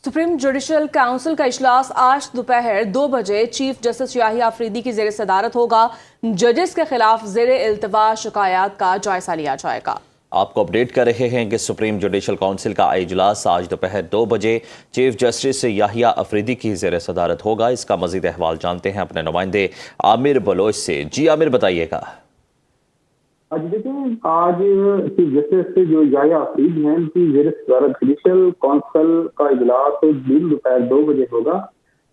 Supreme judicial council का इजलास आज दोपहर 2 बजे चीफ जस्टिस याहिया अफरीदी की ज़ेर सदारत होगा। जजेस के खिलाफ ज़ेर इल्तवा शिकायत का जायजा लिया जाएगा। आपको अपडेट कर रहे हैं कि सुप्रीम जुडिशल काउंसिल का इजलास आज दोपहर 2 बजे चीफ जस्टिस याहिया अफरीदी की ज़ेर सदारत होगा। इसका मजीद अहवाल जानते हैं अपने नुमाइंदे आमिर बलोच से। जी आमिर, बताइएगा। आज देखें, आज चीफ जस्टिस जो याहिया अफरीदी हैं उनकी ज़ेर सदारत जुडिशल काउंसिल का इजलास दिन दोपहर 2 बजे होगा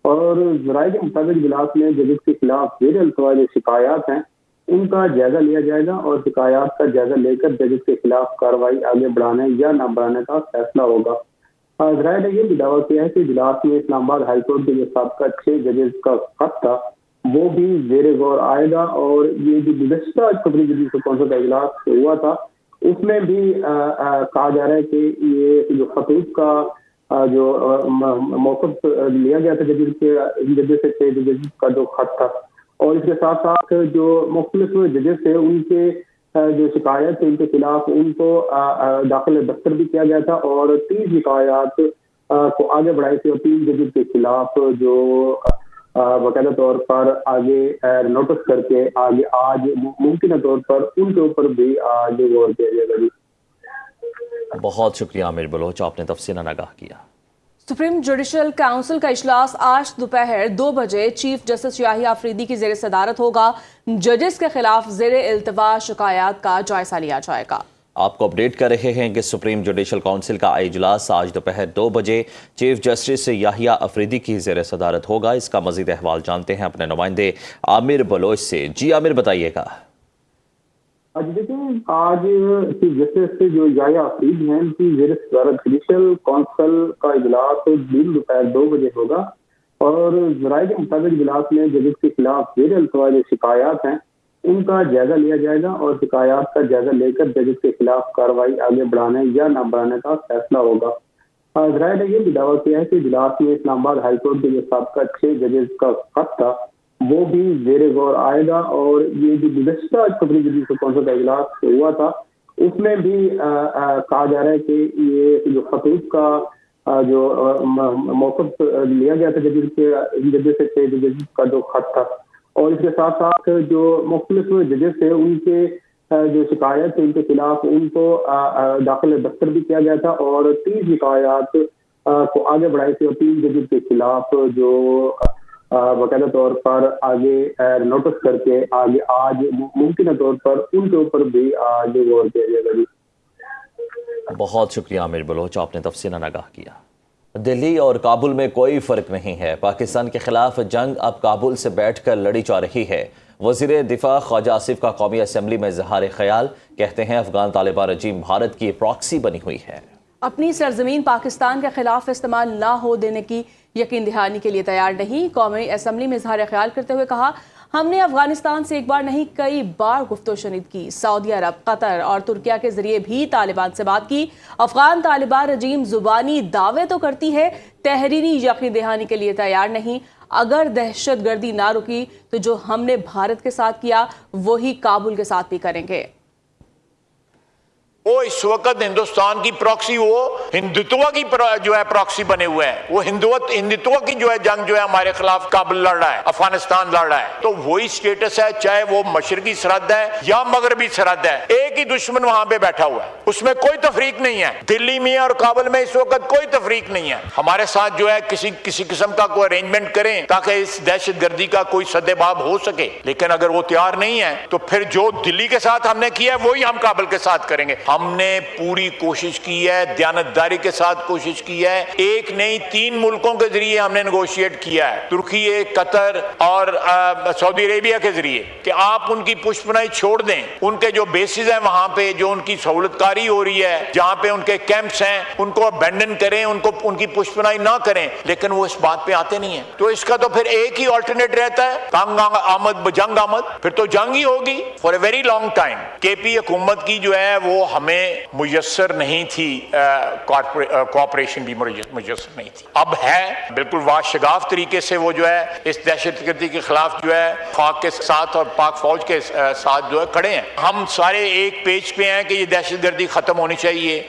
और ज़राए के मुताबिक इजलास में जजेस के खिलाफ ज़ेर इल्तवा जो शिकायत हैं उनका जायजा लिया जाएगा और शिकायत का जायजा लेकर जजेस के खिलाफ कार्रवाई आगे बढ़ाने या न बढ़ाने का फैसला होगा। ज़राए ने यह भी दावा किया है कि इजलास में इस्लामाबाद हाईकोर्ट के जो साबका 6 जजेस का खत था वो भी जेर गौर आएगा और ये जो गुज़श्ता सुप्रीम जुडिशल काउंसिल का इजलास हुआ था उसमें भी कहा जा रहा है कि ये जो खतूत का जो मौक़िफ़ लिया गया था जजेस से जजेस का जो खत था और इसके साथ साथ जो मुख्तलिफ जजेस थे उनके जो शिकायत थी उनके खिलाफ उनको दाखिल दफ्तर भी किया गया था और 3 शिकायत को आगे बढ़ाई थी और 3 जजेस के खिलाफ जो बाकायदा तौर पर आगे नोटिस करके आगे आज मुमकिन तौर पर उनके ऊपर भी आज गौर किया जाएगा। बहुत शुक्रिया आमिर बलोच, आपने तफसीलन आगाह किया। सुप्रीम जुडिशल काउंसिल का इजलास आज दोपहर 2 बजे चीफ जस्टिस याहिया अफरीदी की ज़ेर सदारत होगा। जजेस के खिलाफ ज़ेर इल्तवा शिकायत का जायजा लिया जाएगा। आपको अपडेट कर रहे हैं कि सुप्रीम जुडिशल काउंसिल का इजलास आज दोपहर 2 बजे चीफ जस्टिस याहिया अफरीदी की ज़ेर सदारत होगा। इसका मजीद अहवाल जानते हैं अपने नुमाइंदे आमिर बलोच से। जी आमिर, बताइएगा। आज देखें, आज चीफ जस्टिस जो याहिया अफरीदी हैं उनकी ज़ेर सदारत जुडिशल काउंसिल का इजलास दिन दोपहर 2 बजे होगा और ज़राए के मुताबिक इजलास में जजेस के खिलाफ ज़ेर इल्तवा जो शिकायत हैं उनका जायजा लिया जाएगा और शिकायत का जायजा लेकर जजेस के खिलाफ कार्रवाई आगे बढ़ाने या न बढ़ाने का फैसला होगा। ज़राए ने यह भी दावा किया है कि इजलास में इस्लामाबाद हाईकोर्ट के जो साबका 6 जजेस का खत था वो भी जेर गौर आएगा और ये जो गुज़श्ता सुप्रीम जुडिशल काउंसिल का इजलास हुआ था उसमें भी कहा जा रहा है कि ये जो खतूत का जो मौक़िफ़ लिया गया था जजेस से जजेस का जो खत था और इसके साथ साथ जो मुख्तलिफ जजेस थे उनके जो शिकायत थी उनके खिलाफ उनको दाखिल दफ्तर भी किया गया था और 3 शिकायत को आगे बढ़ाई थी और 3 जजेस के खिलाफ जो बाकायदा तौर पर आगे नोटिस करके आगे आज मुमकिन तौर पर उनके ऊपर भी आज गौर किया जाएगा। बहुत शुक्रिया आमिर बलोच, आपने तफसीलन आगाह किया। दिल्ली और काबुल में कोई फ़र्क नहीं है। पाकिस्तान के खिलाफ जंग अब काबुल से बैठकर लड़ी जा रही है। वज़ीर दिफा ख्वाजा आसिफ का कौमी असम्बली में इज़हार ख्याल, कहते हैं अफगान तालिबान रजीम भारत की प्रॉक्सी बनी हुई है। अपनी सरजमीन पाकिस्तान के खिलाफ इस्तेमाल ना हो देने की यकीन दहानी के लिए तैयार नहीं। कौमी असम्बली में इज़हार ख्याल करते हुए कहा, हमने अफगानिस्तान से एक बार नहीं कई बार गुफ्तगू-शनीद की। सऊदी अरब, कतर और तुर्किया के जरिए भी तालिबान से बात की। अफगान तालिबान रजीम जुबानी दावे तो करती है, तहरीरी यकीन दहानी के लिए तैयार नहीं। अगर दहशत गर्दी ना रुकी तो जो हमने भारत के साथ किया वही काबुल के साथ भी करेंगे। वो इस वक्त हिंदुस्तान की प्रॉक्सी, वो हिंदुत्व की जो है प्रॉक्सी बने हुए हैं। वो हिंदुत्व की जो है जंग जो है हमारे खिलाफ काबुल लड़ रहा है, अफगानिस्तान लड़ रहा है। तो वही स्टेटस है, चाहे वो मशरकी सरहद है या मगरबी सरहद है, एक ही दुश्मन वहां पे बैठा हुआ है, उसमें कोई तफरीक नहीं है। दिल्ली में और काबुल में इस वक्त कोई तफरीक नहीं है। हमारे साथ जो है किसी किस्म का कोई अरेंजमेंट करें ताकि इस दहशत गर्दी का कोई सद्देबाब हो सके, लेकिन अगर वो तैयार नहीं है तो फिर जो दिल्ली के साथ हमने किया है वही हम काबुल के साथ करेंगे। हमने पूरी कोशिश की है, दयानतदारी के साथ कोशिश की है। एक नहीं 3 मुल्कों के जरिए हमने नेगोशिएट किया है, तुर्की, कतर और सऊदी अरेबिया के जरिए, कि आप उनकी पुष्पनाई छोड़ दें। उनके जो बेसिस हैं वहां पे जो उनकी सहूलतकारी हो रही है, जहां पे उनके कैंप्स हैं, उनको अबेंडन करें, उनको उनकी पुष्पनाई ना करें, लेकिन वो इस बात पे आते नहीं है। तो इसका तो फिर एक ही ऑल्टरनेट रहता है, जंग आमद, फिर तो जंग ही होगी for a very long time. KP हुकूमत की जो है वो हमें मुयस्सर नहीं थी, कोऑपरेशन भी मुयस्सर नहीं थी। अब है बिल्कुल वाशगाफ तरीके से वो जो है इस दहशतगर्दी के खिलाफ जो है खाक के साथ और पाक फौज के साथ जो है खड़े हैं। हम सारे एक पेज पे हैं कि ये दहशतगर्दी खत्म होनी चाहिए।